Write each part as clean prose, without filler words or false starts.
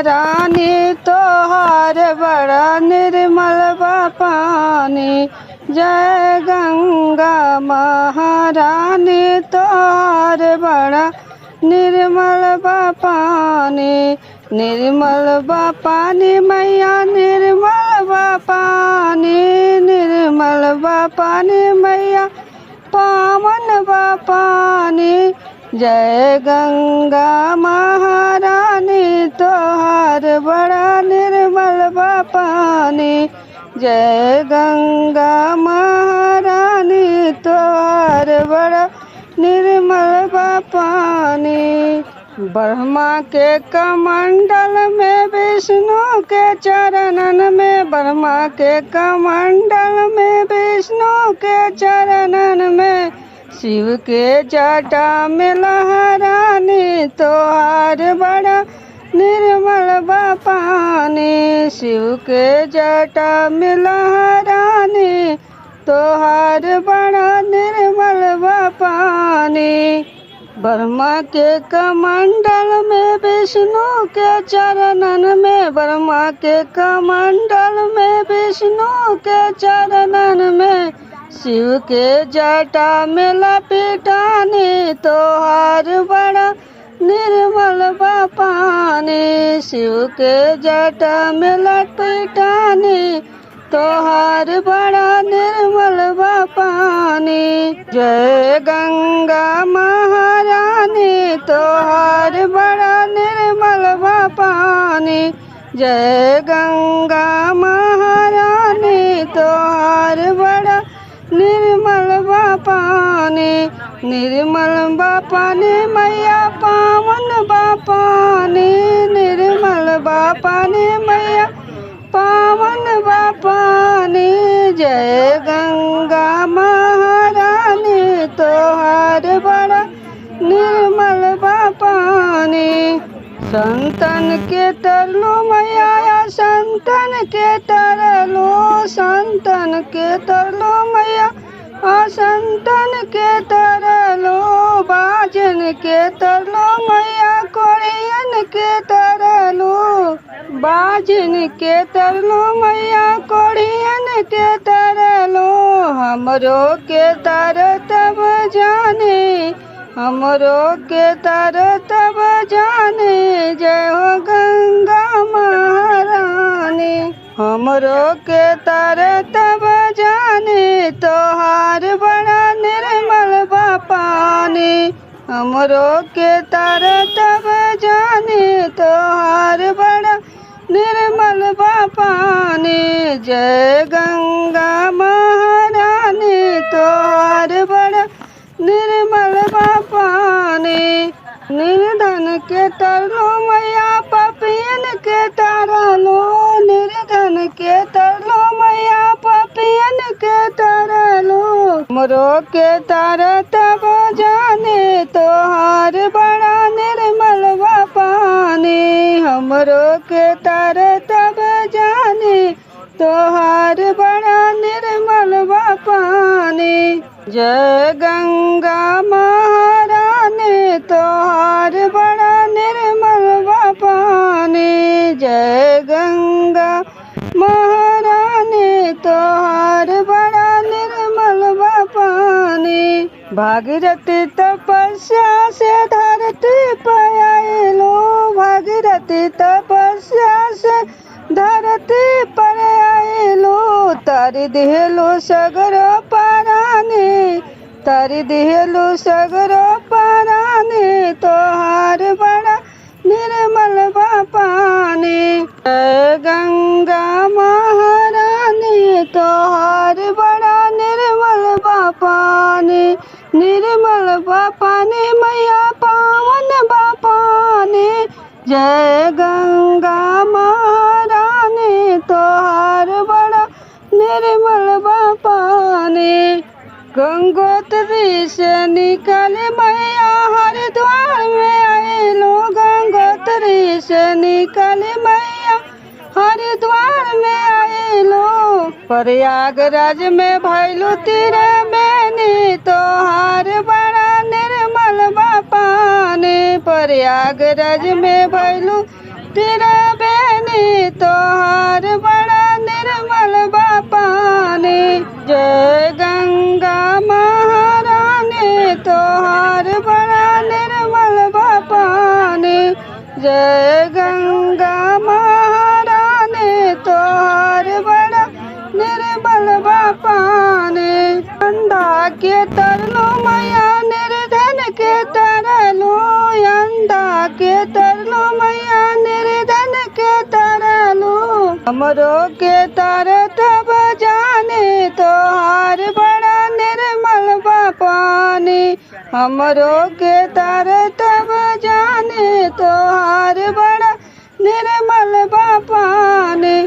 महारानी तोहार बड़ा निर्मल बा पानी। जय गंगा महारानी तोहार बड़ा निर्मल बा पानी। निर्मल बा पानी मैया निर्मल बा पानी। निर्मल बा पानी मैया पावन बा पानी। जय गंगा महारानी तोहार बड़ा निर्मल बा पानी। जय गंगा महारानी तोहार बड़ा निर्मल बा पानी। ब्रह्मा के कमंडल में विष्णु के चरणन में। ब्रह्मा के कमंडल में विष्णु के चरणन में। शिव के जटा में लहरानी तोहार बड़ा निर्मल बा पानी। शिव के जटा में लहरानी तोहार बड़ा निर्मल बा पानी। ब्रह्मा के कमंडल में विष्णु के चरणन में। ब्रह्मा के कमंडल में विष्णु के चरणन में। शिव के जटा में लपेटानी तोहार बड़ा निर्मल बा पानी। शिव के जटा में लपेटानी तोहार बड़ा निर्मल बा पानी। जय गंगा महारानी तोहार बड़ा निर्मल बा पानी। जय गंगा महारानी तोहार बड़ा निर्मल बा पानी। निर्मल बा पानी मैया पावन बा पानी। निर्मल बा पानी मैया पावन बा पानी। जय गंगा महारानी तोहार बड़ा निर्मल बा पानी। संतन के तरलो मैया संतन के तरलो। संतन के तरलो मैया संतन के तरलो। बाजन के तरलो मैया कोरियन के तरलो। बाजन के तरलो मैया कोरियन के तरलो। हमरो के तर तब जाने। हमरो के तर तब जाने। जय हो गंगा महारानी। हमरो के तर तब जाने तोहार बड़ा निर्मल बा पानी। हमरो के तर तब जाने तोहार बड़ा निर्मल बा पानी। जय गंगा महारानी तोहार बड़ा निर्मल बा पानी। निर्धन के तरलो मैया पपियन के तरलो। निर्धन के तरलो मैया पपियन के तरलो। हमरो के तर तब जाने तोहार बड़ा निर्मल बा पानी। हमरो के तर तब जाने तोहार बड़ा निर्मल बा पानी। जय गंगा महारानी तोहार बड़ा निर्मल बा पानी। जय गंगा महारानी तोहार बड़ा निर्मल बा पानी। भागीरथी तपस्या से धरती पर आएलो। भागीरथी तपस्या से धरती पर आएलो। तारी दिहलो सगरो पारानी। तारी दिहलो सगरो पारानी तोहार बड़ा निर्मल बा पानी। जय गंगा महारानी तोहार बड़ा निर्मल बा पानी। निर्मल बा पानी मैया पावन बा पानी। जय गंगा महारानी तोहार बड़ा निर्मल बा पानी। गंगोत्री से निकाले मैया हरिद्वार में आएलो। गंगोत्री से निकाले मैया हरिद्वार में आएलो। प्रयागराज में भैलू तेरे मैंने तोहार बड़ा निर्मल बा पानी। प्रयागराज में भैलू त्रिवेणी तोहार बड़ा निर्मल बा पानी। जय गंगा महारानी तोहार बड़ा निर्मल बा पानी। जय गंगा महारानी तोहार बड़ा निर्मल बा पानी। अंधा के तरलो मैया निर्धन के तरलो, अंधा के तरलो मैया निर्धन के तरलो। हमरो के तर तब जाने तोहार बड़ा निर्मल बा पानी। हमरो के तर तब जाने तोहार बड़ा निर्मल बा पानी।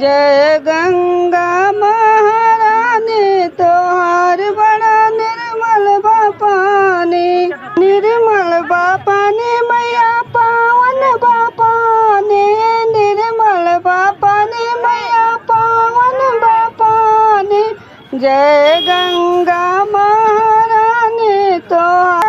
जय गंगा महारानी तोहार बड़ा निर्मल बा पानी। निर्मल बा पानी मैया पावन बा पानी। निर्मल बा पानी मैया पावन बा पानी। जय गंगा महारानी तोहार